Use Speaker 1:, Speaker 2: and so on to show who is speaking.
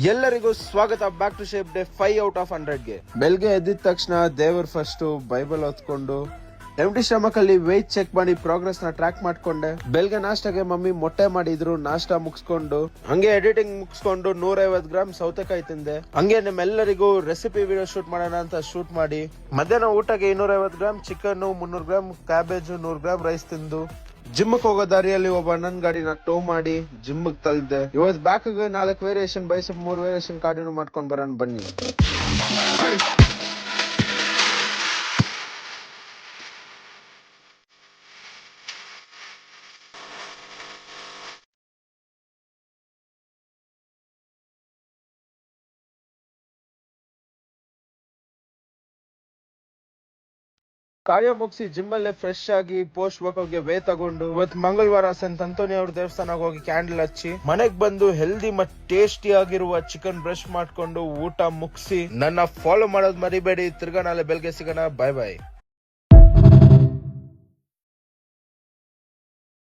Speaker 1: ಎಲ್ಲರಿಗೂ ಸ್ವಾಗತ back to shape day 5 out of 100ಗೆ. ಬೆಳಗ್ಗೆ ಎದ್ದಿದ ತಕ್ಷಣ ದೇವ್ರ ಫಸ್ಟ್ ಬೈಬಲ್ ಓದ್ಕೊಂಡು ಎಂಟಿ ಸ್ಟಮಕ್ ಅಲ್ಲಿ ವೆಯ್ಟ್ ಚೆಕ್ ಮಾಡಿ ಪ್ರೋಗ್ರೆಸ್ ನ ಟ್ರ್ಯಾಕ್ ಮಾಡ್ಕೊಂಡೆ. ಬೆಳಗ್ಗೆ ನಾಷ್ಟಾಗೆ ಮಮ್ಮಿ ಮೊಟ್ಟೆ ಮಾಡಿದ್ರು, ನಾಷ್ಟಾ ಮುಗಿಸ್ಕೊಂಡು ಹಂಗೆ ಎಡಿಟಿಂಗ್ ಮುಗಿಸ್ಕೊಂಡು 150 ಗ್ರಾಮ್ ಸೌತೆಕಾಯಿ ತಿಂದೆ. ಹಂಗೆ ನಿಮ್ಮೆಲ್ಲರಿಗೂ ರೆಸಿಪಿ ವಿಡಿಯೋ ಶೂಟ್ ಮಾಡೋಣ ಅಂತ ಶೂಟ್ ಮಾಡಿ ಮಧ್ಯಾಹ್ನ ಊಟಕ್ಕೆ 250 gram chicken, 300 gram cabbage, 100 gram rice ತಿಂದು ಜಿಮ್ ಹೋಗೋ ದಾರಿಯಲ್ಲಿ ಒಬ್ಬ ಅಣ್ಣನ್ ಗಾಡಿನ ಟೋ ಮಾಡಿ ಜಿಮ್ ತಲ್ದೆ. ಇವತ್ತು ಬ್ಯಾಕ್ 4 ವೇರಿಯೇಷನ್, ಬೈಸಪ್ 3 ವೇರಿಯೇಷನ್ ಕಾರ್ಡಿನೂ ಮಾಡ್ಕೊಂಡ್ ಬರೋಣ ಬನ್ನಿ. ಕಾರ್ಯ ಮುಗಿಸಿ ಜಿಮ್ ಅಲ್ಲೇ ಫ್ರೆಶ್ ಆಗಿ ಪೋಸ್ಟ್ ವರ್ಕ್ಗೆ ವೇ ತಗೊಂಡು ಇವತ್ತು ಮಂಗಳವಾರ ಸಂತ ಅಂತೋನಿ ಅವ್ರ ದೇವಸ್ಥಾನಕ್ಕೆ ಹೋಗಿ ಕ್ಯಾಂಡಲ್ ಹಚ್ಚಿ ಮನೆಗ್ ಬಂದು ಹೆಲ್ದಿ ಮತ್ತು ಟೇಸ್ಟಿ ಆಗಿರುವ ಚಿಕನ್ ಬ್ರಷ್ ಮಾಡ್ಕೊಂಡು ಊಟ ಮುಗಿಸಿ ನನ್ನ ಫಾಲೋ ಮಾಡೋದ್ ಮರಿಬೇಡಿ. ತಿರ್ಗಾ ನಾಳೆ ಬೆಳಗ್ಗೆ ಸಿಗೋಣ. ಬಾಯ್ ಬಾಯ್.